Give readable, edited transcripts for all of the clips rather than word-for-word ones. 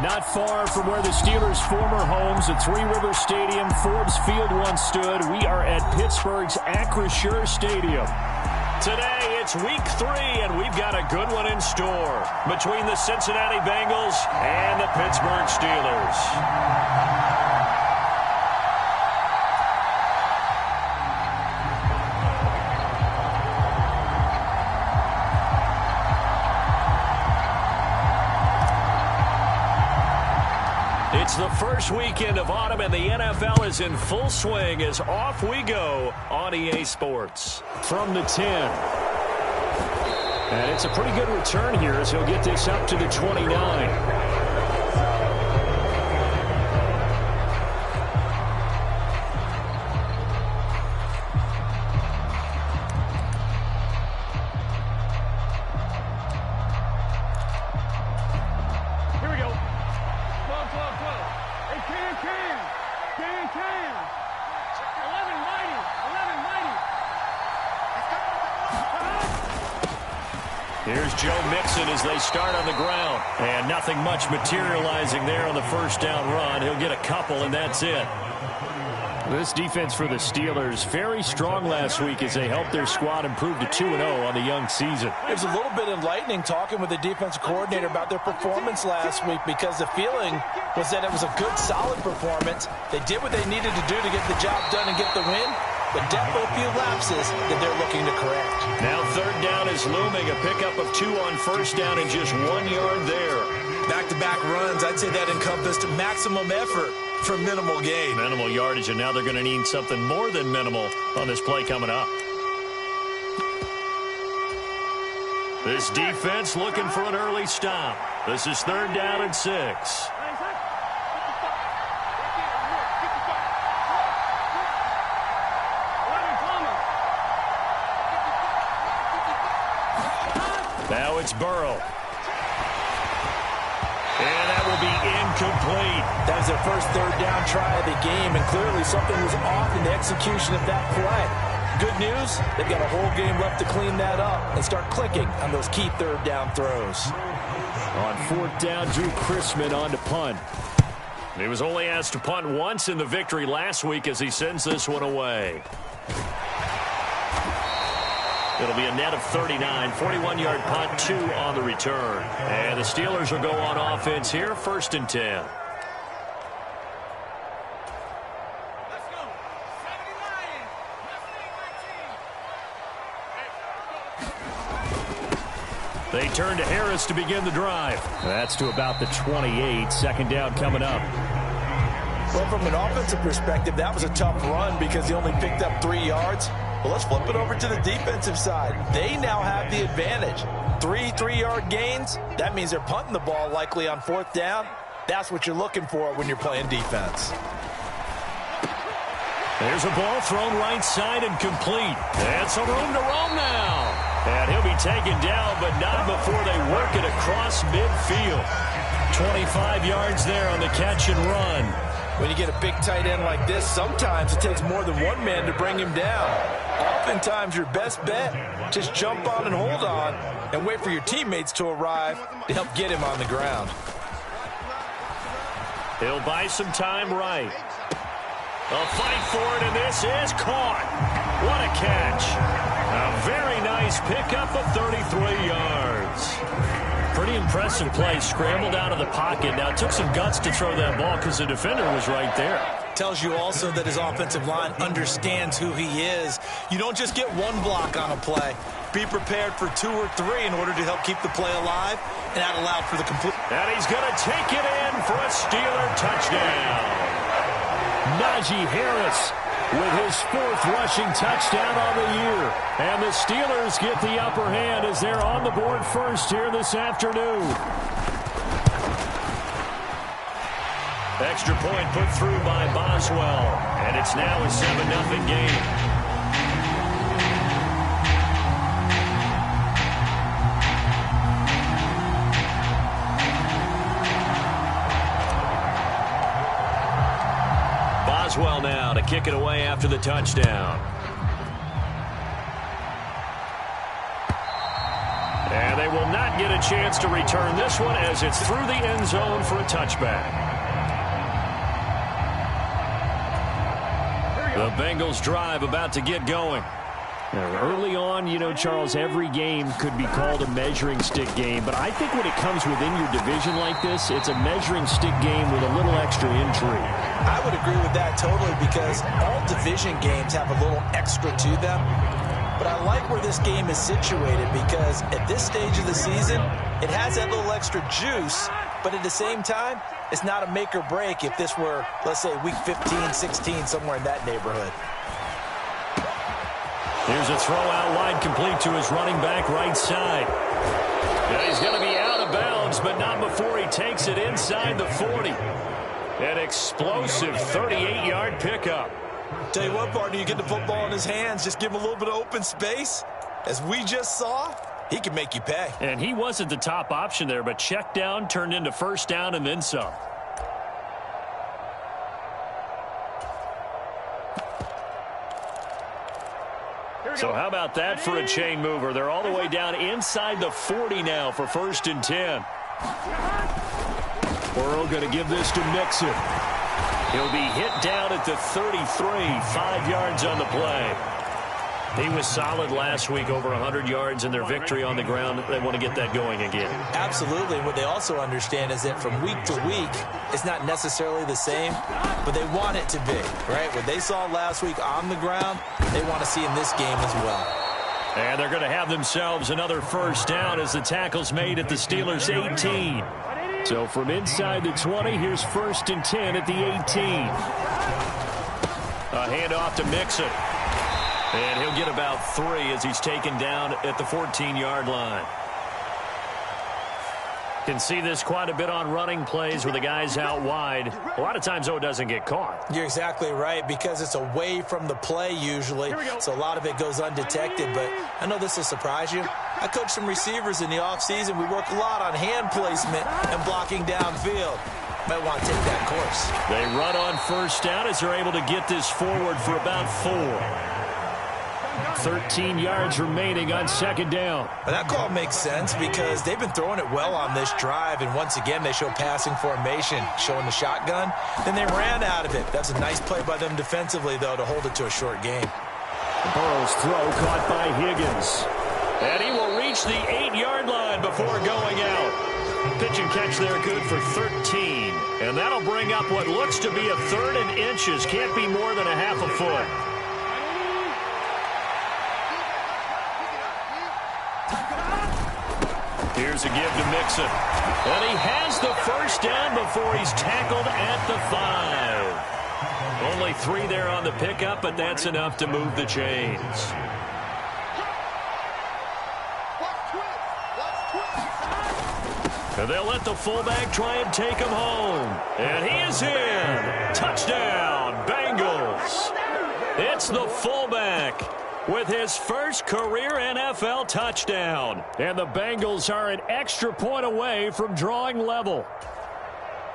But not far from where the Steelers' former homes at Three Rivers Stadium, Forbes Field once stood. We are at Pittsburgh's Acrisure Stadium. Today, it's week 3, and we've got a good one in store between the Cincinnati Bengals and the Pittsburgh Steelers. It's the first weekend of autumn, and the NFL is in full swing as off we go on EA Sports. From the 10. And it's a pretty good return here as he'll get this up to the 29. Here's Joe Mixon as they start on the ground. And nothing much materializing there on the first down run. He'll get a couple, and that's it. This defense for the Steelers, very strong last week as they helped their squad improve to 2-0 on the young season. It was a little bit enlightening talking with the defensive coordinator about their performance last week, because the feeling was that it was a good, solid performance. They did what they needed to do to get the job done and get the win, but definitely a few lapses that they're looking to correct. Now third down is looming, a pickup of 2 on first down and just 1 yard there. Back-to-back runs, I'd say that encompassed maximum effort for minimal gain. Minimal yardage, and now they're going to need something more than minimal on this play coming up. This defense looking for an early stop. This is third down and 6. Now it's Burrow. And that will be incomplete. That was their first third down try of the game, and clearly something was off in the execution of that play. Good news, they've got a whole game left to clean that up and start clicking on those key third down throws. On fourth down, Drew Chrisman on to punt. He was only asked to punt once in the victory last week as he sends this one away. It'll be a net of 39, 41-yard punt, 2 on the return. And the Steelers will go on offense here, first and 10. They turn to Harris to begin the drive. That's to about the 28, second down coming up. Well, from an offensive perspective, that was a tough run because he only picked up 3 yards. Well, let's flip it over to the defensive side. They now have the advantage. 3 3-yard gains. That means they're punting the ball likely on fourth down. That's what you're looking for when you're playing defense. There's a ball thrown right side and complete. And some room to roam now. And he'll be taken down, but not before they work it across midfield. 25 yards there on the catch and run. When you get a big tight end like this, sometimes it takes more than one man to bring him down. Oftentimes, your best bet, just jump on and hold on and wait for your teammates to arrive to help get him on the ground. He'll buy some time right. A fight for it, and this is caught. What a catch. A very nice pickup of 33 yards. Pretty impressive play. Scrambled out of the pocket. Now, it took some guts to throw that ball because the defender was right there. Tells you also that his offensive line understands who he is. You don't just get one block on a play. Be prepared for 2 or 3 in order to help keep the play alive, and that allowed for the complete. And he's going to take it in for a Steeler touchdown. Najee Harris with his 4th rushing touchdown on the year. And the Steelers get the upper hand as they're on the board first here this afternoon. Extra point put through by Boswell. And it's now a 7-0 game. Boswell now to kick it away after the touchdown. And they will not get a chance to return this one as it's through the end zone for a touchback. The Bengals drive about to get going. Now, early on, you know, Charles, every game could be called a measuring stick game. But I think when it comes within your division like this, it's a measuring stick game with a little extra intrigue. I would agree with that totally because all division games have a little extra to them. But I like where this game is situated because at this stage of the season, it has that little extra juice. But at the same time, it's not a make or break if this were, let's say, week 15, 16, somewhere in that neighborhood. Here's a throw out wide, complete to his running back right side. Yeah, he's going to be out of bounds, but not before he takes it inside the 40. An explosive 38-yard pickup. Tell you what, partner, you get the football in his hands, just give him a little bit of open space. As we just saw, he can make you pay. And he wasn't the top option there, but check down turned into first down and then some. So how about that for a chain mover? They're all the way down inside the 40 now for 1st and 10. Burrow going to give this to Mixon. He'll be hit down at the 33, 5 yards on the play. He was solid last week, over 100 yards in their victory on the ground. They want to get that going again. Absolutely. What they also understand is that from week to week, it's not necessarily the same, but they want it to be, right? What they saw last week on the ground, they want to see in this game as well. And they're going to have themselves another first down as the tackle's made at the Steelers' 18. So from inside the 20, here's 1st and 10 at the 18. A handoff to Mixon. And he'll get about 3 as he's taken down at the 14-yard line. Can see this quite a bit on running plays with the guys out wide. A lot of times, though, it doesn't get caught. You're exactly right because it's away from the play usually. So a lot of it goes undetected. But I know this will surprise you. I coach some receivers in the offseason. We work a lot on hand placement and blocking downfield. Might want to take that course. They run on first down as they're able to get this forward for about 4. 13 yards remaining on 2nd down. Well, that call makes sense because they've been throwing it well on this drive, and once again they show passing formation, showing the shotgun. Then they ran out of it. That's a nice play by them defensively, though, to hold it to a short game. Burrow's throw caught by Higgins. And he will reach the 8-yard line before going out. Pitch and catch there good for 13. And that'll bring up what looks to be a 3rd and inches. Can't be more than a half a foot. Here's a give to Mixon. And he has the first down before he's tackled at the 5. Only 3 there on the pickup, but that's enough to move the chains. And they'll let the fullback try and take him home. And he is in. Touchdown, Bengals. It's the fullback with his first career NFL touchdown. And the Bengals are an extra point away from drawing level.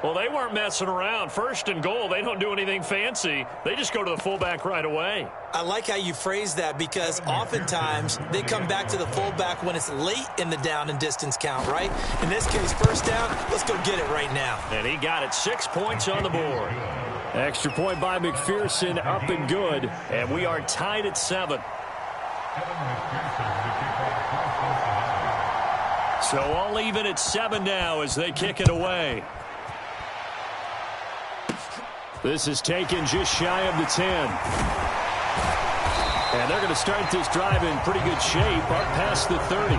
Well, they weren't messing around. 1st and goal, they don't do anything fancy. They just go to the fullback right away. I like how you phrase that because oftentimes they come back to the fullback when it's late in the down and distance count, right? In this case, 1st down, let's go get it right now. And he got it. 6 points on the board. Extra point by McPherson, up and good. And we are tied at 7. So all even at 7 now as they kick it away. This is taken just shy of the 10. And they're going to start this drive in pretty good shape up past the 30.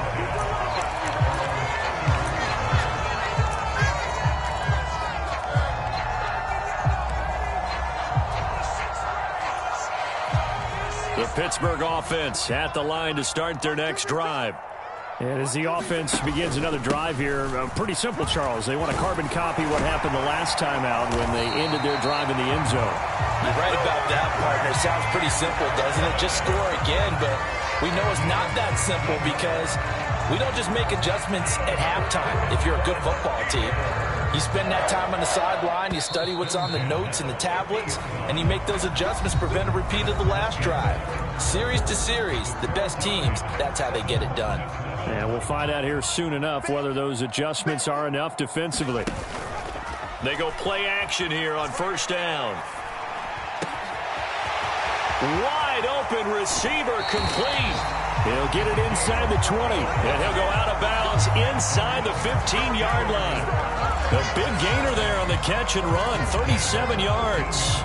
The Pittsburgh offense at the line to start their next drive. And as the offense begins another drive here, pretty simple, Charles. They want to carbon copy what happened the last time out when they ended their drive in the end zone. You're right about that, partner. It sounds pretty simple, doesn't it? Just score again, but we know it's not that simple because we don't just make adjustments at halftime if you're a good football team. You spend that time on the sideline, you study what's on the notes and the tablets, and you make those adjustments, prevent a repeat of the last drive. Series to series, the best teams, that's how they get it done. And we'll find out here soon enough whether those adjustments are enough defensively. They go play action here on first down. Wide open receiver complete. He'll get it inside the 20. And he'll go out of bounds inside the 15-yard line. A big gainer there on the catch and run, 37 yards.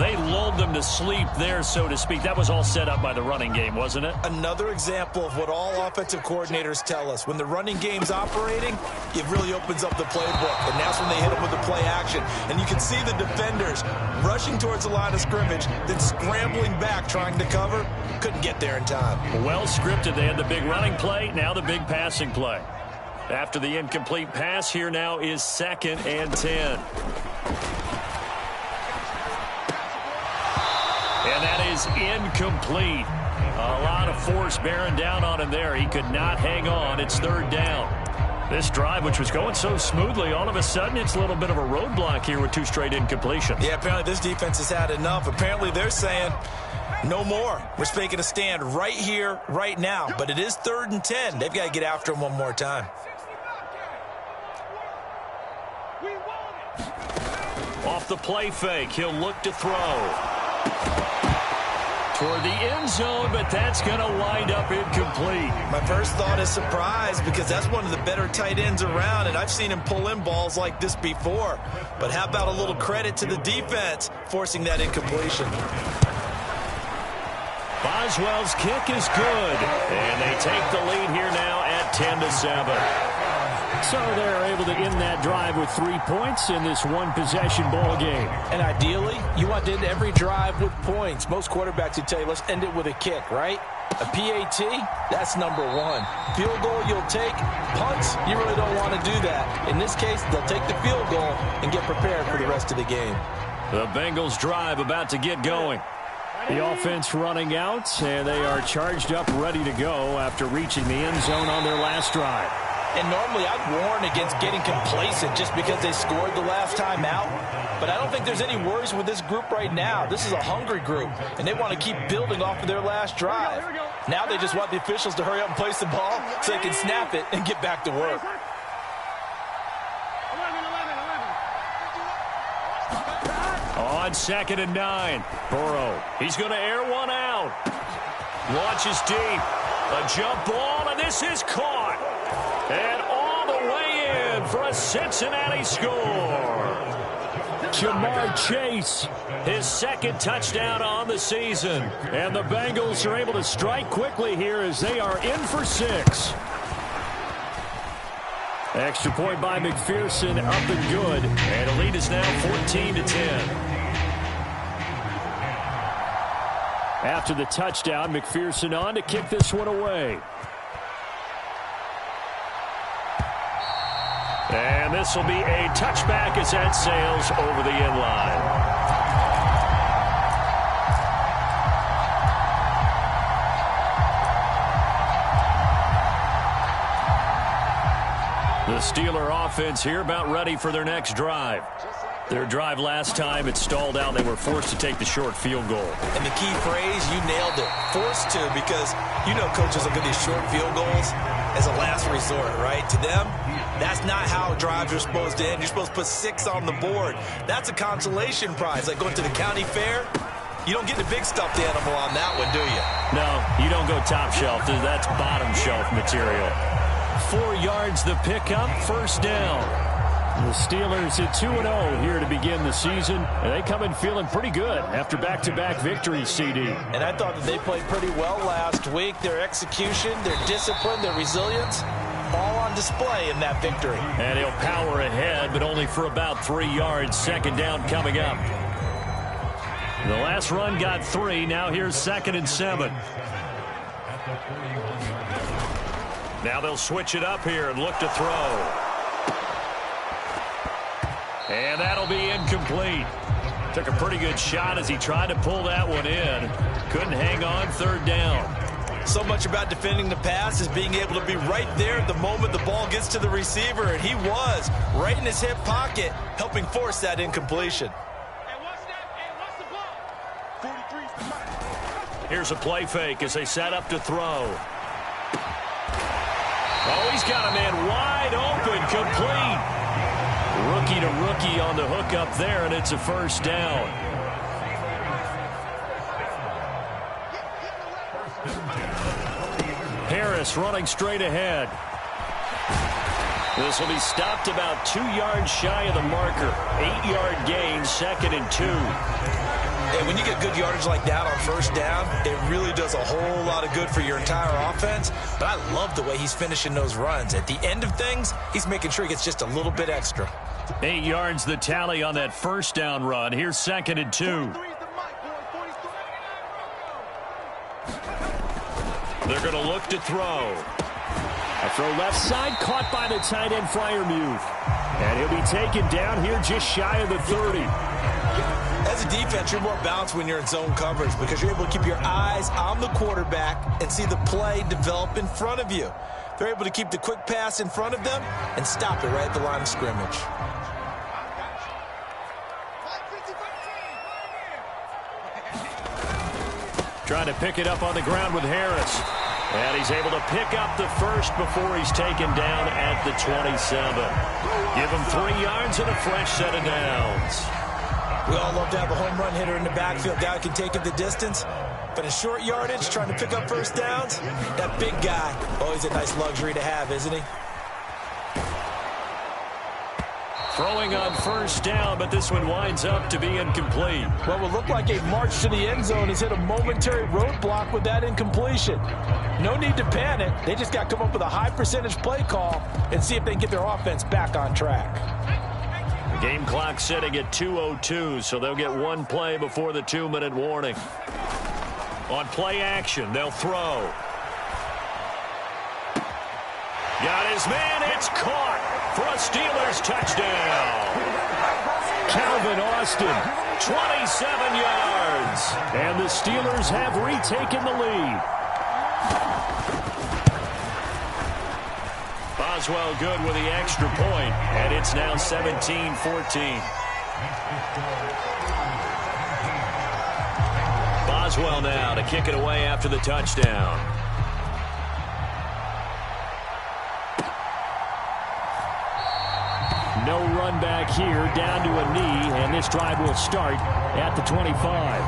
They lulled them to sleep there, so to speak. That was all set up by the running game, wasn't it? Another example of what all offensive coordinators tell us. When the running game's operating, it really opens up the playbook. And that's when they hit them with the play action. And you can see the defenders rushing towards the line of scrimmage, then scrambling back, trying to cover. Couldn't get there in time. Well scripted. They had the big running play, now the big passing play. After the incomplete pass, here now is 2nd and 10. And that is incomplete. A lot of force bearing down on him there. He could not hang on. It's 3rd down. This drive, which was going so smoothly, all of a sudden it's a little bit of a roadblock here with 2 straight incompletions. Yeah, apparently this defense has had enough. Apparently they're saying no more. We're making a stand right here, right now. But it is 3rd and 10. They've got to get after him one more time. Off the play fake, he'll look to throw. Toward the end zone, but that's going to wind up incomplete. My first thought is surprise, because that's one of the better tight ends around, and I've seen him pull in balls like this before. But how about a little credit to the defense forcing that incompletion? Boswell's kick is good, and they take the lead here now at 10-7. So they're able to end that drive with 3 points in this one-possession ball game. And ideally, you want to end every drive with points. Most quarterbacks would tell you, let's end it with a kick, right? A PAT, that's number 1. Field goal you'll take. Punts, you really don't want to do that. In this case, they'll take the field goal and get prepared for the rest of the game. The Bengals drive about to get going. The offense running out, and they are charged up, ready to go after reaching the end zone on their last drive. And normally I'd warn against getting complacent just because they scored the last time out. But I don't think there's any worries with this group right now. This is a hungry group, and they want to keep building off of their last drive. Now they just want the officials to hurry up and place the ball so they can snap it and get back to work. On 2nd and 9, Burrow. He's going to air one out. Launches deep. A jump ball, and this is caught. And all the way in for a Cincinnati score. Jamar Chase, his 2nd touchdown on the season. And the Bengals are able to strike quickly here as they are in for 6. Extra point by McPherson, up and good. And the lead is now 14-10. After the touchdown, McPherson on to kick this one away. And this will be a touchback as that sails over the end line. The Steeler offense here about ready for their next drive. Their drive last time, it stalled out. They were forced to take the short field goal. And the key phrase, you nailed it. Forced to, because you know coaches look at these short field goals as a last resort, right? To them, that's not how drives are supposed to end. You're supposed to put 6 on the board. That's a consolation prize. Like going to the county fair, you don't get the big stuffed animal on that one, do you? No, you don't go top shelf. That's bottom shelf material. 4 yards the pickup, 1st down. The Steelers at 2-0 here to begin the season. And they come in feeling pretty good after back-to-back victories, CD. And I thought that they played pretty well last week. Their execution, their discipline, their resilience, all on display in that victory. And he'll power ahead, but only for about 3 yards. 2nd down coming up. The last run got 3. Now here's 2nd and 7. Now they'll switch it up here and look to throw. And that'll be incomplete. Took a pretty good shot as he tried to pull that one in. Couldn't hang on, 3rd down. So much about defending the pass is being able to be right there at the moment the ball gets to the receiver. And he was right in his hip pocket, helping force that incompletion. Here's a play fake as they set up to throw. Oh, he's got a man wide open, complete. Rookie to rookie on the hook up there, and it's a first down. Harris running straight ahead. This will be stopped about 2 yards shy of the marker. 8-yard gain, 2nd and 2. And when you get good yardage like that on first down, it really does a whole lot of good for your entire offense. But I love the way he's finishing those runs. At the end of things, he's making sure he gets just a little bit extra. 8 yards the tally on that first down run. Here's 2nd and 2. They're going to look to throw. A throw left side, caught by the tight end, Freiermuth. And he'll be taken down here just shy of the 30. As a defense, you're more balanced when you're in zone coverage because you're able to keep your eyes on the quarterback and see the play develop in front of you. They're able to keep the quick pass in front of them and stop it right at the line of scrimmage. Trying to pick it up on the ground with Harris. And he's able to pick up the first before he's taken down at the 27. Give him 3 yards and a fresh set of downs. We all love to have a home run hitter in the backfield. Guy can take it the distance. But in short yardage, trying to pick up first downs, that big guy, always a nice luxury to have, isn't he? Throwing on first down, but this one winds up to be incomplete. What will look like a march to the end zone has hit a momentary roadblock with that incompletion. No need to panic. They just got to come up with a high percentage play call and see if they can get their offense back on track. The game clock setting at 2:02, so they'll get one play before the 2-minute warning. On play action, they'll throw. Got his man, it's caught for a Steelers touchdown. Calvin Austin, 27 yards. And the Steelers have retaken the lead. Boswell good with the extra point, and it's now 17-14. Boswell now to kick it away after the touchdown. No run back here, down to a knee, and this drive will start at the 25.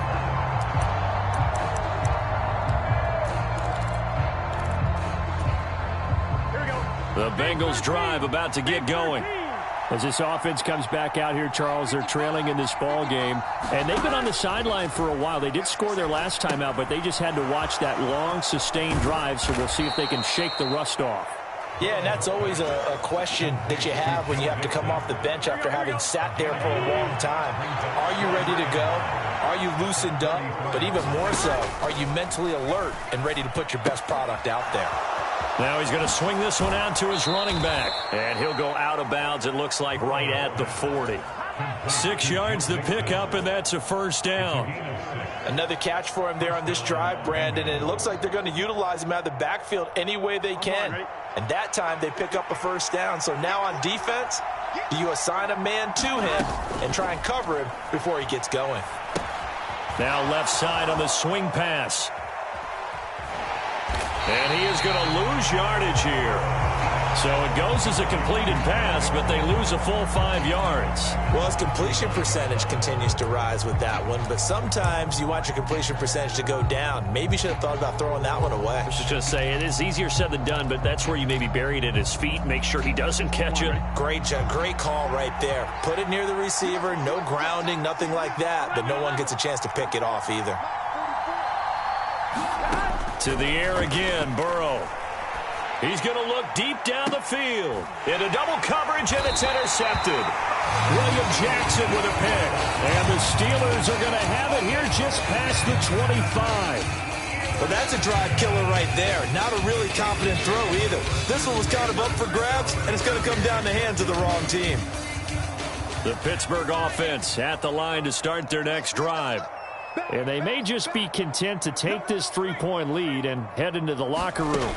The Bengals drive about to get going. As this offense comes back out here, Charles, they're trailing in this ball game. And they've been on the sideline for a while. They did score their last time out, but they just had to watch that long, sustained drive, so we'll see if they can shake the rust off. Yeah, and that's always a question that you have when you have to come off the bench after having sat there for a long time. Are you ready to go? Are you loosened up? But even more so, are you mentally alert and ready to put your best product out there? Now he's going to swing this one out to his running back. And he'll go out of bounds, it looks like, right at the 40. 6 yards the pickup, and that's a first down. Another catch for him there on this drive, Brandon, and it looks like they're going to utilize him out of the backfield any way they can. And that time they pick up a first down. So now on defense, do you assign a man to him and try and cover him before he gets going? Now left side on the swing pass. And he is going to lose yardage here. So it goes as a completed pass, but they lose a full 5 yards. Well, his completion percentage continues to rise with that one, but sometimes you want your completion percentage to go down. Maybe you should have thought about throwing that one away. I was just going to say, it is easier said than done, but that's where you maybe bury it at his feet, make sure he doesn't catch it. Great call right there. Put it near the receiver, no grounding, nothing like that, but no one gets a chance to pick it off either. To the air again, Burrow. He's going to look deep down the field. Into double coverage, and it's intercepted. William Jackson with a pick. And the Steelers are going to have it here just past the 25. Well, that's a drive killer right there. Not a really confident throw either. This one was kind of up for grabs, and it's going to come down the hands of the wrong team. The Pittsburgh offense at the line to start their next drive. And they may just be content to take this 3-point lead and head into the locker room.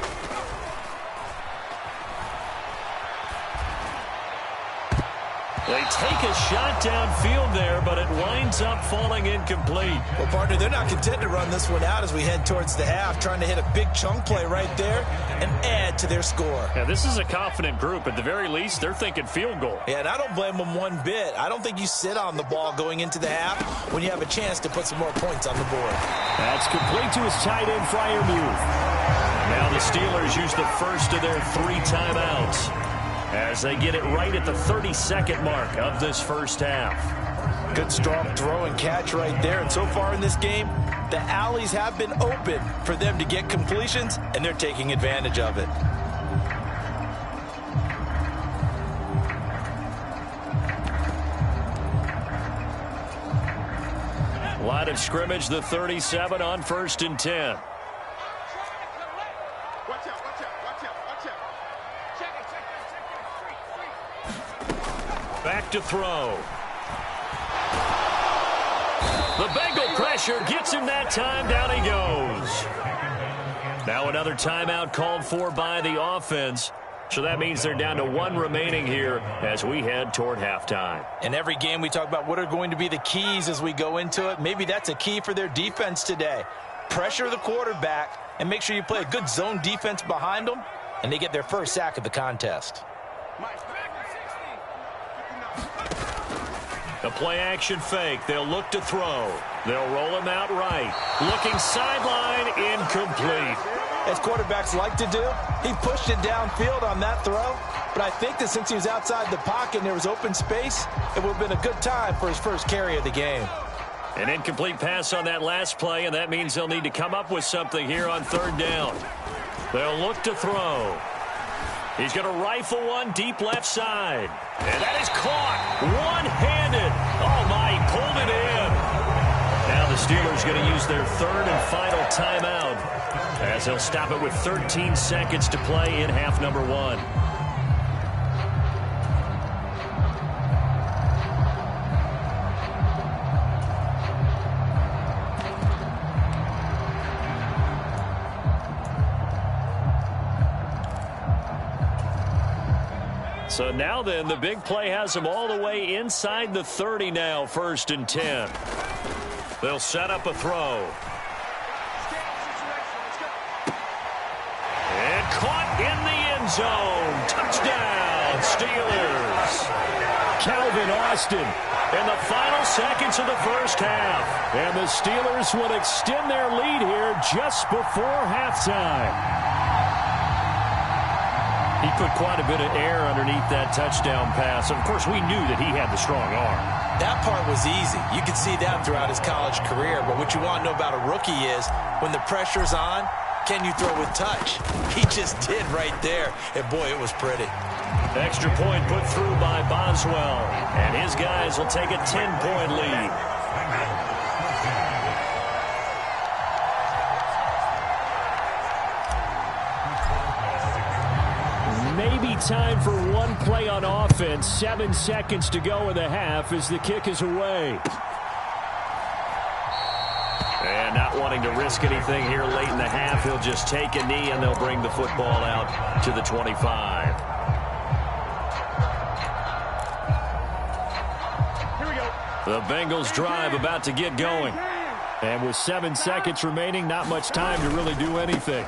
They take a shot downfield there, but it winds up falling incomplete. Well, partner, they're not content to run this one out as we head towards the half, trying to hit a big chunk play right there and add to their score. Yeah, this is a confident group. At the very least, they're thinking field goal. Yeah, and I don't blame them one bit. I don't think you sit on the ball going into the half when you have a chance to put some more points on the board. That's complete to his tight end, Freiermuth. Now the Steelers use the first of their 3 timeouts as they get it right at the 32nd mark of this first half. Good strong throw and catch right there. And so far in this game, the alleys have been open for them to get completions, and they're taking advantage of it. Line of scrimmage, the 37 on 1st and 10. Back to throw. The Bengal pressure gets him that time. Down he goes. Now another timeout called for by the offense. So that means they're down to 1 remaining here as we head toward halftime. In every game we talk about what are going to be the keys as we go into it. Maybe that's a key for their defense today. Pressure the quarterback and make sure you play a good zone defense behind them, and they get their first sack of the contest. A play-action fake. They'll look to throw. They'll roll him out right. Looking sideline, incomplete. As quarterbacks like to do, he pushed it downfield on that throw. But I think that since he was outside the pocket and there was open space, it would have been a good time for his first carry of the game. An incomplete pass on that last play, and that means they'll need to come up with something here on 3rd down. They'll look to throw. He's going to rifle one deep left side. And that is caught one-handed. Oh, my, he pulled it in. Now the Steelers going to use their 3rd and final timeout as they'll stop it with 13 seconds to play in half number 1. So now then, the big play has them all the way inside the 30 now, 1st and 10. They'll set up a throw. And caught in the end zone. Touchdown, Steelers. Calvin Austin in the final seconds of the first half. And the Steelers will extend their lead here just before halftime. He put quite a bit of air underneath that touchdown pass. Of course, we knew that he had the strong arm. That part was easy. You could see that throughout his college career. But what you want to know about a rookie is when the pressure's on, can you throw with touch? He just did right there. And, boy, it was pretty. Extra point put through by Boswell. And his guys will take a 10-point lead. Maybe time for one play on offense. 7 seconds to go in the half as the kick is away. And not wanting to risk anything here late in the half, he'll just take a knee and they'll bring the football out to the 25. Here we go. The Bengals drive about to get going. And with 7 seconds remaining, not much time to really do anything.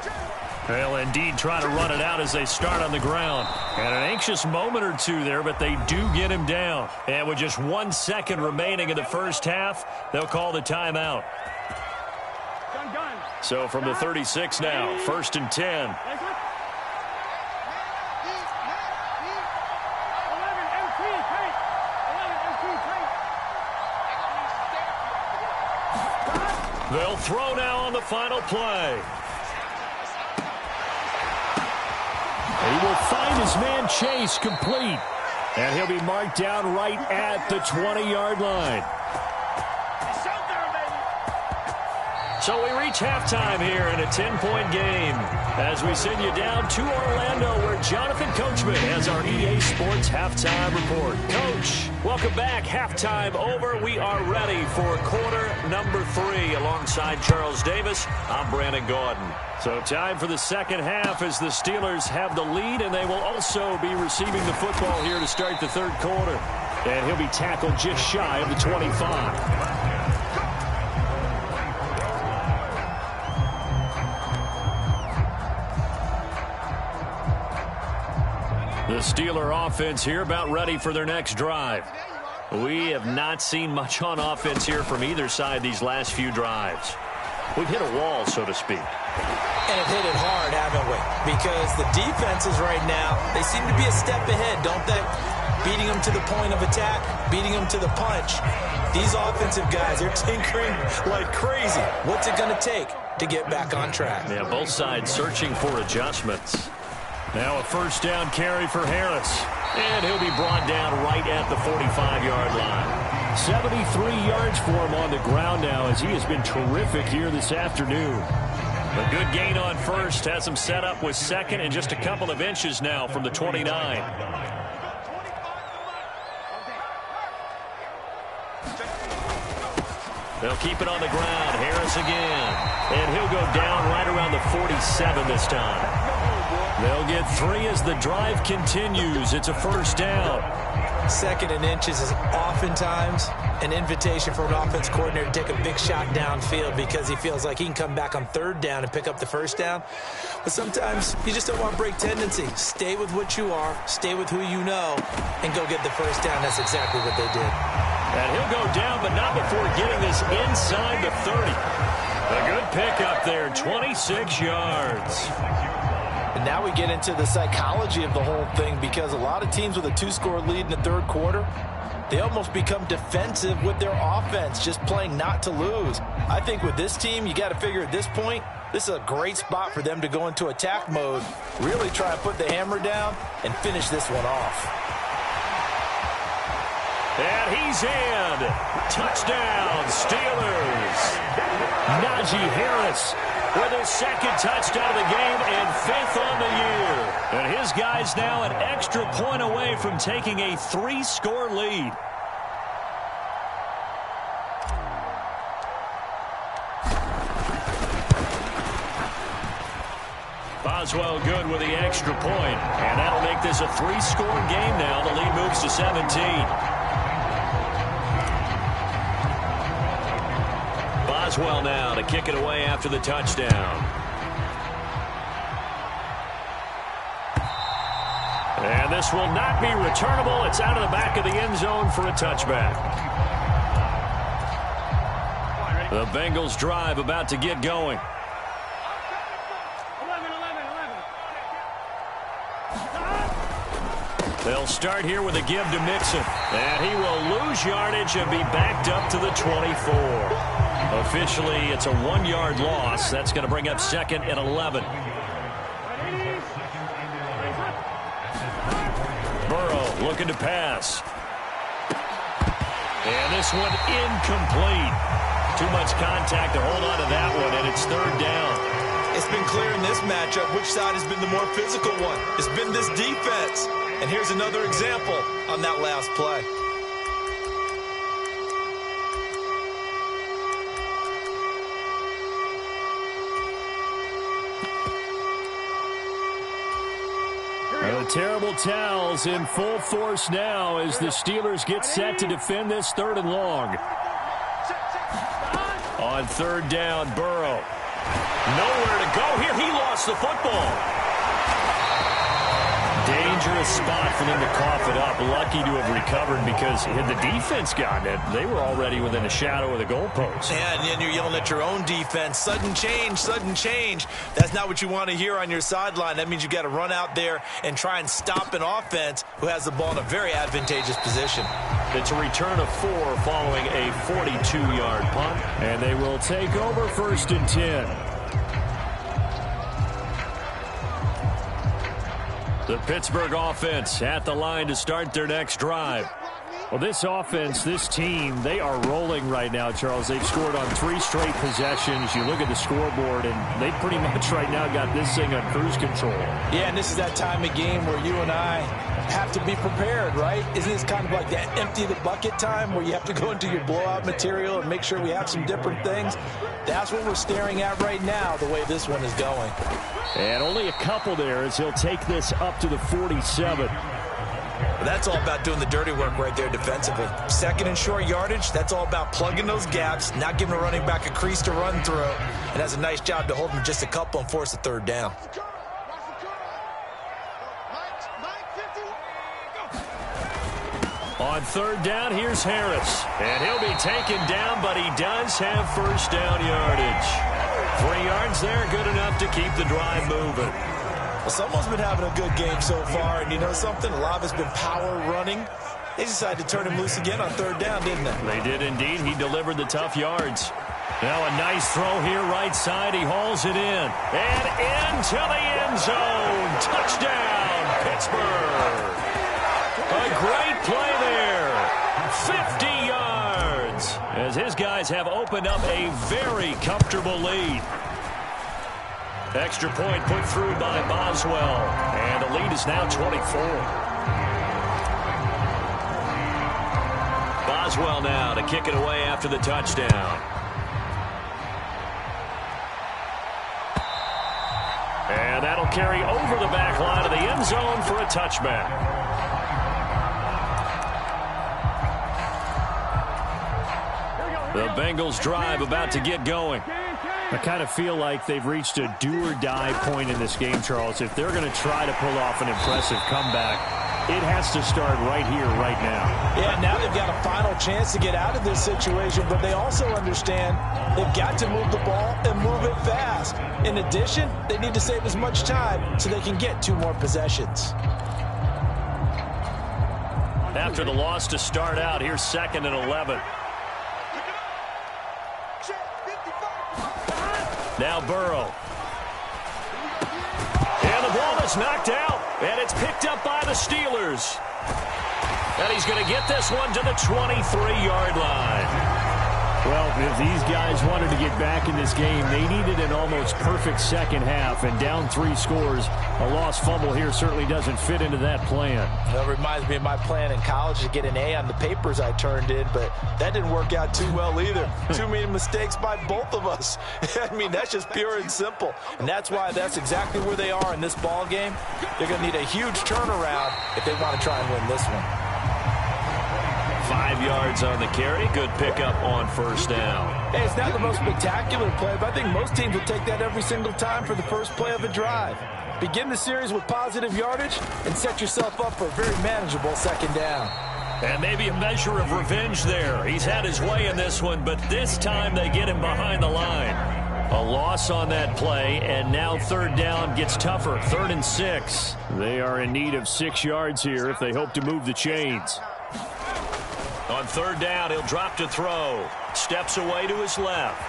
They'll indeed try to run it out as they start on the ground. And an anxious moment or two there, but they do get him down. And with just 1 second remaining in the first half, they'll call the timeout. So from the 36 now, 1st and 10. They'll throw now on the final play. He will find his man Chase complete. And he'll be marked down right at the 20-yard line. So we reach halftime here in a 10-point game as we send you down to Orlando where Jonathan Coachman has our EA Sports halftime report. Coach, welcome back. Halftime over. We are ready for quarter number 3 alongside Charles Davis. I'm Brandon Gaudin. So time for the second half as the Steelers have the lead, and they will also be receiving the football here to start the third quarter. And he'll be tackled just shy of the 25. The Steeler offense here about ready for their next drive. We have not seen much on offense here from either side these last few drives. We've hit a wall, so to speak. And have hit it hard, haven't we? Because the defenses right now, they seem to be a step ahead, don't they? Beating them to the point of attack, beating them to the punch. These offensive guys, they're tinkering like crazy. What's it going to take to get back on track? Yeah, both sides searching for adjustments. Now a first down carry for Harris. And he'll be brought down right at the 45-yard line. 73 yards for him on the ground now as he has been terrific here this afternoon. A good gain on first. Has him set up with second and just a couple of inches now from the 29. They'll keep it on the ground. Harris again. And he'll go down right around the 47 this time. They'll get 3 as the drive continues. It's a first down. Second and inches is oftentimes an invitation for an offense coordinator to take a big shot downfield because he feels like he can come back on third down and pick up the first down. But sometimes you just don't want break tendency. Stay with what you are, stay with who you know, and go get the first down. That's exactly what they did. And he'll go down, but not before getting this inside the 30. A good pickup there, 26 yards. And now we get into the psychology of the whole thing because a lot of teams with a 2-score lead in the third quarter, they almost become defensive with their offense, just playing not to lose. I think with this team, you got to figure at this point, this is a great spot for them to go into attack mode, really try and put the hammer down and finish this one off. And he's in. Touchdown, Steelers. Najee Harris with his second touchdown of the game and 5th on the year. And his guys now an extra point away from taking a 3-score lead. Boswell good with the extra point. And that'll make this a 3-score game now. The lead moves to 17. Boswell now to kick it away after the touchdown. And this will not be returnable. It's out of the back of the end zone for a touchback. The Bengals drive about to get going. They'll start here with a give to Mixon. And he will lose yardage and be backed up to the 24. Officially, it's a 1-yard loss. That's going to bring up 2nd and 11. Burrow looking to pass. And this one incomplete. Too much contact to hold on to that one, and it's 3rd down. It's been clear in this matchup which side has been the more physical one. It's been this defense. And here's another example on that last play. The terrible towels in full force now as the Steelers get set to defend this 3rd and long. On 3rd down, Burrow. Nowhere to go here. He lost the football. Dangerous spot for them to cough it up. Lucky to have recovered because had the defense gotten it, they were already within a shadow of the goalpost. And then you're yelling at your own defense. Sudden change, sudden change. That's not what you want to hear on your sideline. That means you got to run out there and try and stop an offense who has the ball in a very advantageous position. It's a return of 4 following a 42-yard punt. And they will take over 1st and 10. The Pittsburgh offense at the line to start their next drive. Well, this offense, this team, they are rolling right now, Charles. They've scored on 3 straight possessions. You look at the scoreboard, and they pretty much right now got this thing on cruise control. Yeah, and this is that time of game where you and I have to be prepared, right? Isn't this kind of like that empty the bucket time where you have to go into your blowout material and make sure we have some different things? That's what we're staring at right now, the way this one is going. And only a couple there as he'll take this up to the 47. That's all about doing the dirty work right there defensively. Second and short yardage, that's all about plugging those gaps, not giving a running back a crease to run through, and has a nice job to hold him just a couple and force a third down. On third down, here's Harris. And he'll be taken down, but he does have first down yardage. 3 yards there, good enough to keep the drive moving. Well, someone's been having a good game so far, and you know something? A lot of it's been power running. They decided to turn him loose again on third down, didn't they? They did indeed. He delivered the tough yards. Now a nice throw here right side. He hauls it in. And into the end zone. Touchdown, Pittsburgh. A great play there. 50 yards. As his guys have opened up a very comfortable lead. Extra point put through by Boswell. And the lead is now 24. Boswell now to kick it away after the touchdown. And that'll carry over the back line of the end zone for a touchback. The Bengals drive about to get going. I kind of feel like they've reached a do-or-die point in this game, Charles. If they're going to try to pull off an impressive comeback, it has to start right here, right now. Yeah, now they've got a final chance to get out of this situation, but they also understand they've got to move the ball and move it fast. In addition, they need to save as much time so they can get 2 more possessions. After the loss to start out, here's 2nd and 11. Now Burrow. And the ball is knocked out. And it's picked up by the Steelers. And he's going to get this one to the 23-yard line. Well, if these guys wanted to get back in this game, they needed an almost perfect second half. And down 3 scores, a lost fumble here certainly doesn't fit into that plan. That reminds me of my plan in college to get an A on the papers I turned in, but that didn't work out too well either. Too many mistakes by both of us. I mean, that's just pure and simple. And that's why that's exactly where they are in this ball game. They're going to need a huge turnaround if they want to try and win this one. 5 yards on the carry. Good pickup on first down. Hey, it's not the most spectacular play, but I think most teams will take that every single time for the first play of a drive. Begin the series with positive yardage and set yourself up for a very manageable second down. And maybe a measure of revenge there. He's had his way in this one, but this time they get him behind the line. A loss on that play, and now third down gets tougher. 3rd and 6. They are in need of 6 yards here if they hope to move the chains. On third down, he'll drop to throw. Steps away to his left.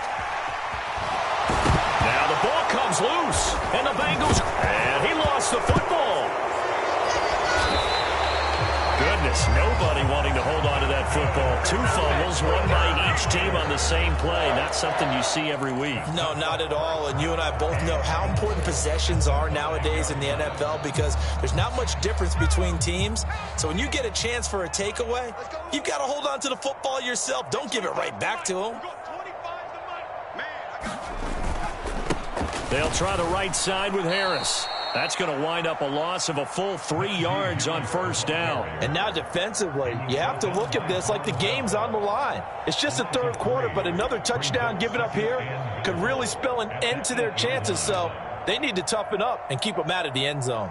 Now the ball comes loose, and the Bengals, and he lost the football. Goodness, nobody wanting to hold on to that football. 2 fumbles, 1 by each team on the same play. Not something you see every week. No, not at all. And you and I both know how important possessions are nowadays in the NFL because there's not much difference between teams. So when you get a chance for a takeaway, you've got to hold on to the football yourself. Don't give it right back to them. They'll try the right side with Harris. That's going to wind up a loss of a full 3 yards on first down. And now defensively, you have to look at this like the game's on the line. It's just the 3rd quarter, but another touchdown given up here could really spell an end to their chances. So they need to toughen up and keep them out of the end zone.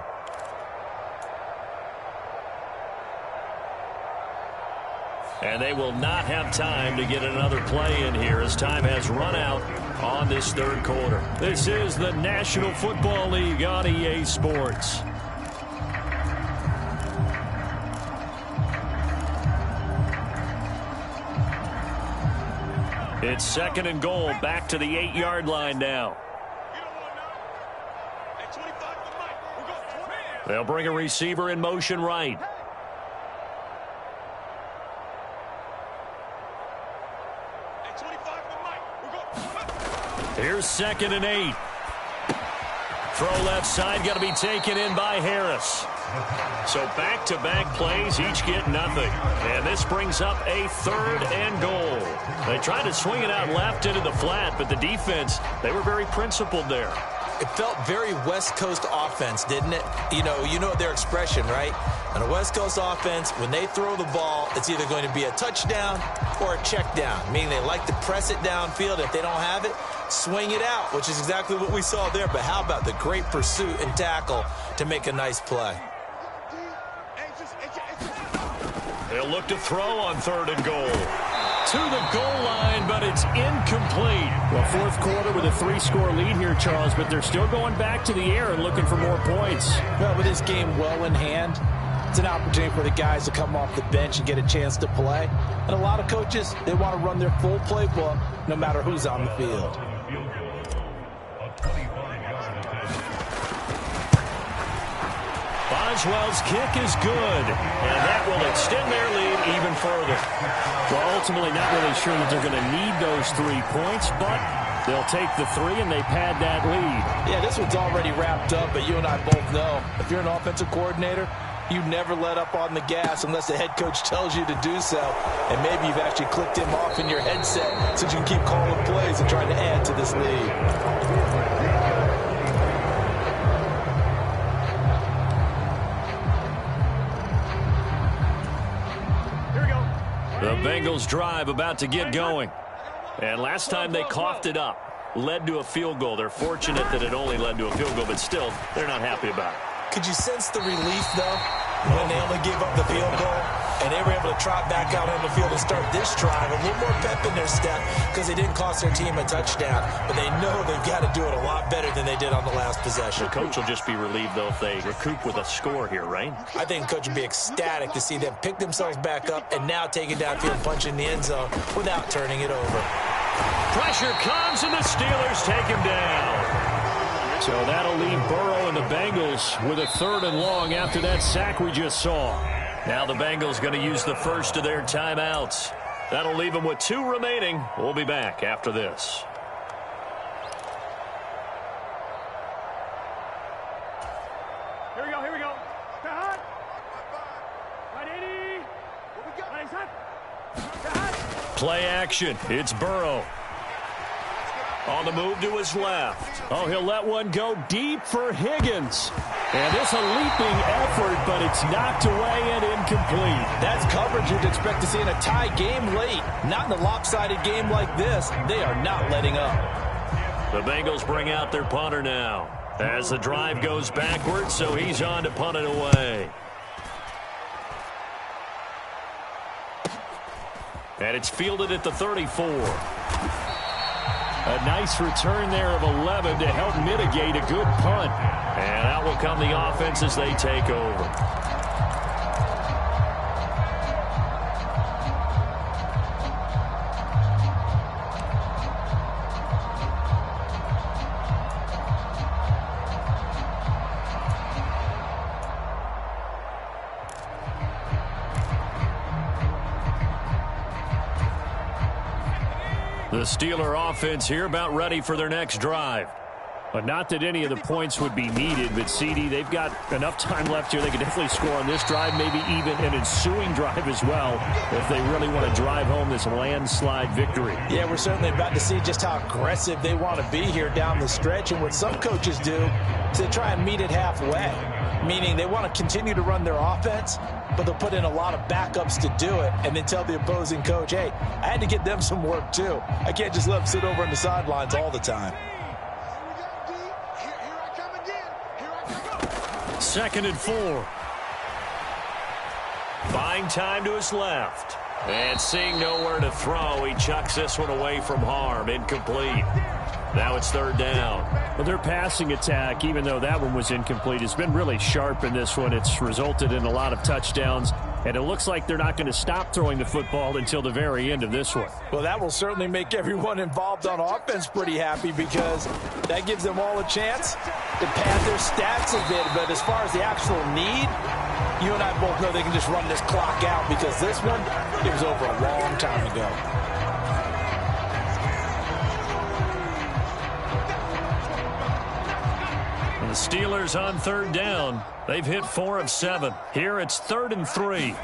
And they will not have time to get another play in here as time has run out on this 3rd quarter. This is the National Football League on EA Sports. It's 2nd and goal, back to the 8-yard line now. They'll bring a receiver in motion right. Here's 2nd and 8. Throw left side, got to be taken in by Harris. So back-to-back plays, each get nothing. And this brings up a 3rd and goal. They tried to swing it out left into the flat, but the defense, they were very principled there. It felt very West Coast offense, didn't it? You know their expression, right? On a West Coast offense, when they throw the ball, it's either going to be a touchdown or a check down, meaning they like to press it downfield. If they don't have it, swing it out, which is exactly what we saw there. But how about the great pursuit and tackle to make a nice play? They'll look to throw on 3rd and goal. To the goal line, but it's incomplete. Well, fourth quarter with a 3-score lead here, Charles, but they're still going back to the air and looking for more points. Well, with this game well in hand, it's an opportunity for the guys to come off the bench and get a chance to play. And a lot of coaches, they want to run their full playbook no matter who's on the field. Boswell's kick is good, and that will extend their lead even further. Well, ultimately not really sure that they're going to need those 3 points, but they'll take the 3 and they pad that lead. Yeah, this one's already wrapped up, but you and I both know if you're an offensive coordinator, you never let up on the gas unless the head coach tells you to do so. And maybe you've actually clicked him off in your headset so you can keep calling plays and trying to add to this lead. The Bengals drive about to get going. And last time they coughed it up, led to a field goal. They're fortunate that it only led to a field goal, but still, they're not happy about it. Could you sense the relief, though, when they only gave up the field goal and they were able to trot back out on the field and start this drive? A little more pep in their step because they didn't cost their team a touchdown, but they know they've got to do it a lot better than they did on the last possession. The coach will just be relieved, though, if they recoup with a score here, right? I think the coach would be ecstatic to see them pick themselves back up and now take it downfield and punch in the end zone without turning it over. Pressure comes, and the Steelers take him down. So that'll leave Burrow and the Bengals with a 3rd and long after that sack we just saw. Now the Bengals going to use the first of their timeouts. That'll leave them with 2 remaining. We'll be back after this. Here we go, here we go. Hot. 180. What we got? Play action. It's Burrow. On the move to his left. Oh, he'll let one go deep for Higgins. And it's a leaping effort, but it's knocked away and incomplete. That's coverage you'd expect to see in a tie game late. Not in a lopsided game like this. They are not letting up. The Bengals bring out their punter now. As the drive goes backwards, so he's on to punt it away. And it's fielded at the 34. A nice return there of 11 to help mitigate a good punt. And out will come the offense as they take over. The Steeler offense here about ready for their next drive. But not that any of the points would be needed, but CD, they've got enough time left here. They could definitely score on this drive, maybe even an ensuing drive as well, if they really want to drive home this landslide victory. Yeah, we're certainly about to see just how aggressive they want to be here down the stretch. And what some coaches do is they try and meet it halfway, meaning they want to continue to run their offense, but they'll put in a lot of backups to do it and then tell the opposing coach, hey, I had to get them some work too. I can't just let them sit over on the sidelines all the time. 2nd and 4. Buying time to his left. And seeing nowhere to throw, he chucks this one away from harm. Incomplete. Now it's 3rd down. Well, their passing attack, even though that one was incomplete, has been really sharp in this one. It's resulted in a lot of touchdowns, and it looks like they're not going to stop throwing the football until the very end of this one. Well, that will certainly make everyone involved on offense pretty happy because that gives them all a chance to pad their stats a bit. But as far as the actual need, you and I both know they can just run this clock out because this one, it was over a long time ago. The Steelers on 3rd down. They've hit 4 of 7. Here it's 3rd and 3.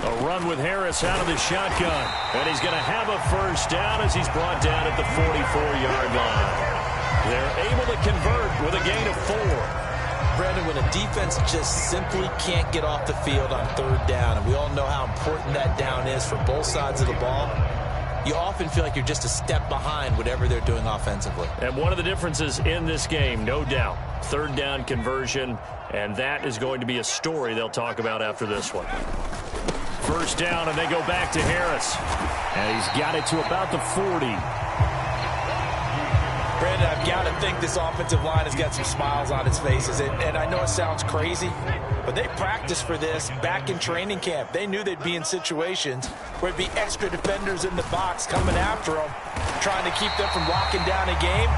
A run with Harris out of the shotgun. And he's going to have a first down as he's brought down at the 44-yard line. They're able to convert with a gain of 4. Brandon, when a defense just simply can't get off the field on third down, and we all know how important that down is for both sides of the ball, you often feel like you're just a step behind whatever they're doing offensively. And one of the differences in this game, no doubt, third down conversion, and that is going to be a story they'll talk about after this one. First down, and they go back to Harris. And he's got it to about the 40. Brandon, I've got to think this offensive line has got some smiles on its faces. And I know it sounds crazy, but they practiced for this back in training camp. They knew they'd be in situations where it'd be extra defenders in the box coming after them, trying to keep them from locking down a game.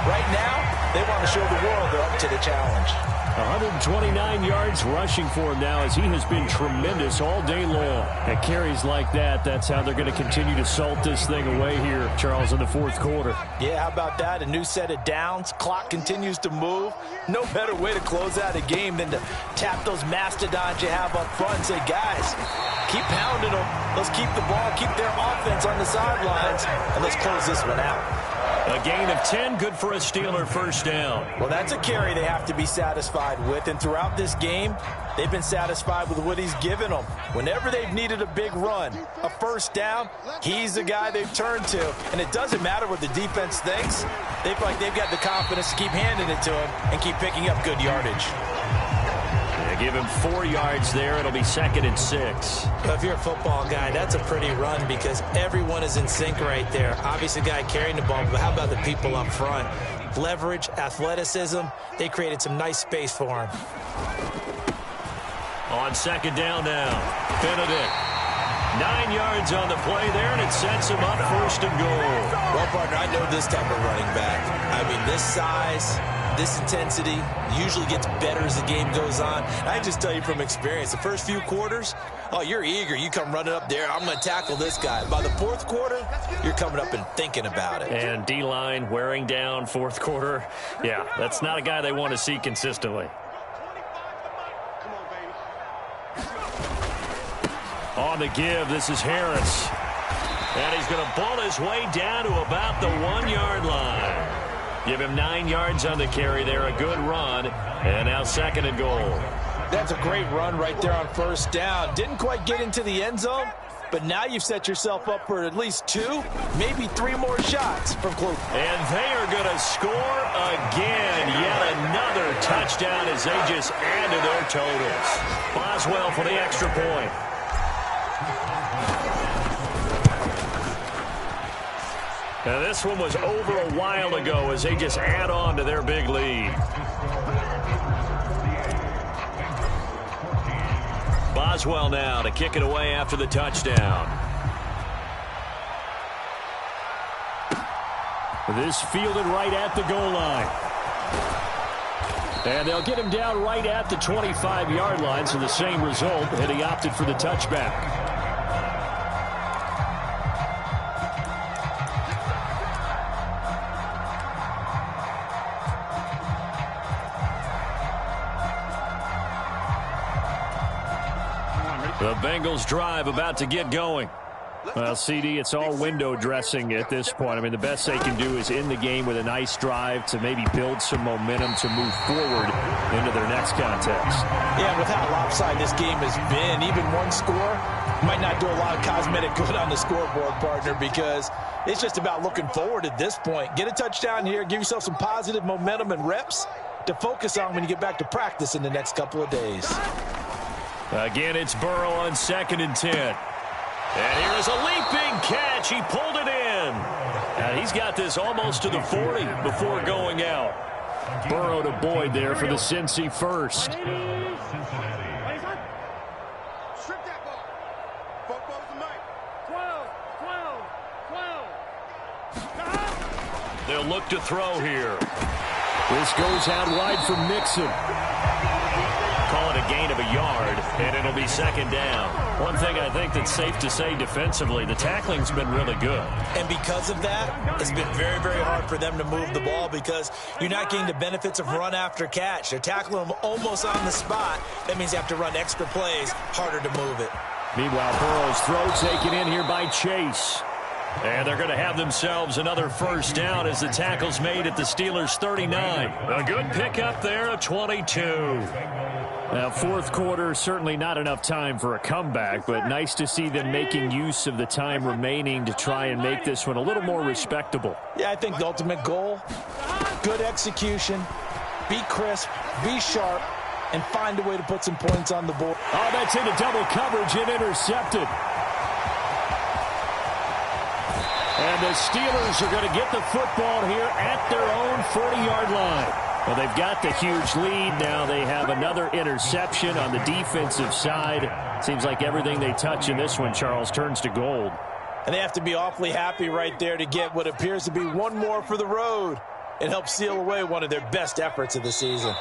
Right now, they want to show the world they're up to the challenge. 129 yards rushing for him now as he has been tremendous all day long. At carries like that, that's how they're going to continue to salt this thing away here, Charles, in the fourth quarter. Yeah, how about that? A new set of downs. Clock continues to move. No better way to close out a game than to tap those mastodons you have up front and say, guys, keep pounding them. Let's keep the ball, keep their offense on the sidelines, and let's close this one out. A gain of 10, good for a Steeler first down. Well, that's a carry they have to be satisfied with, and throughout this game, they've been satisfied with what he's given them. Whenever they've needed a big run, a first down, he's the guy they've turned to. And it doesn't matter what the defense thinks. They feel like they've got the confidence to keep handing it to him and keep picking up good yardage. They give him 4 yards there. It'll be 2nd and 6. Well, if you're a football guy, that's a pretty run because everyone is in sync right there. Obviously, the guy carrying the ball, but how about the people up front? Leverage, athleticism, they created some nice space for him. On second down now, Benedict. 9 yards on the play there, and it sets him up 1st and goal. Well, partner, I know this type of running back. I mean, this size, this intensity usually gets better as the game goes on. I just tell you from experience, the first few quarters, oh, you're eager. You come running up there, I'm going to tackle this guy. By the fourth quarter, you're coming up and thinking about it. And D-line wearing down fourth quarter. Yeah, that's not a guy they want to see consistently. On the give, this is Harris. And he's going to ball his way down to about the 1-yard line. Give him 9 yards on the carry there, a good run. And now 2nd and goal. That's a great run right there on first down. Didn't quite get into the end zone, but now you've set yourself up for at least 2, maybe 3 more shots from close. And they are going to score again. Yet another touchdown as they just add to their totals. Boswell for the extra point. Now this one was over a while ago as they just add on to their big lead. Boswell now to kick it away after the touchdown. This fielded right at the goal line. And they'll get him down right at the 25-yard line, so the same result, and he opted for the touchback. The Bengals drive about to get going. Well, CD, it's all window dressing at this point. I mean, the best they can do is end the game with a nice drive to maybe build some momentum to move forward into their next contest. Yeah, with how lopsided this game has been, even one score might not do a lot of cosmetic good on the scoreboard, partner, because it's just about looking forward at this point. Get a touchdown here, give yourself some positive momentum and reps to focus on when you get back to practice in the next couple of days. Again, it's Burrow on 2nd and 10. And here is a leaping catch. He pulled it in. And he's got this almost to the 40 before going out. Burrow to Boyd there for the Cincy first. They'll look to throw here. This goes out wide for Mixon. Call it a gain of a yard, and it'll be 2nd down. One thing I think that's safe to say defensively, the tackling's been really good. And because of that, it's been very, very hard for them to move the ball because you're not getting the benefits of run after catch. They're tackling them almost on the spot. That means they have to run extra plays, harder to move it. Meanwhile, Burrow's throw taken in here by Chase. And they're going to have themselves another first down as the tackle's made at the Steelers' 39. A good pickup there at 22. Now, fourth quarter, certainly not enough time for a comeback, but nice to see them making use of the time remaining to try and make this one a little more respectable. Yeah, I think the ultimate goal, good execution, be crisp, be sharp, and find a way to put some points on the board. Oh, that's into double coverage and intercepted. And the Steelers are going to get the football here at their own 40-yard line. Well, they've got the huge lead. Now they have another interception on the defensive side. Seems like everything they touch in this one, Charles, turns to gold. And they have to be awfully happy right there to get what appears to be one more for the road and help seal away one of their best efforts of the season.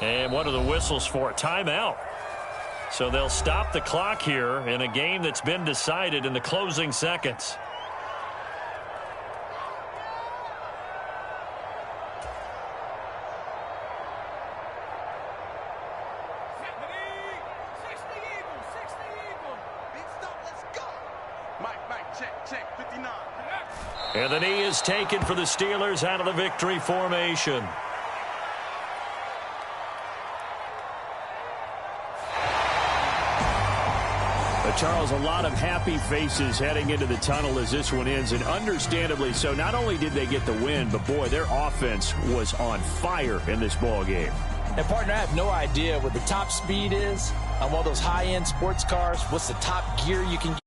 And what are the whistles for? A timeout. So they'll stop the clock here in a game that's been decided in the closing seconds. And the knee is taken for the Steelers out of the victory formation. Charles, a lot of happy faces heading into the tunnel as this one ends, and understandably so. Not only did they get the win, but boy, their offense was on fire in this ball game. And partner, I have no idea what the top speed is on one of those high-end sports cars. What's the top gear you can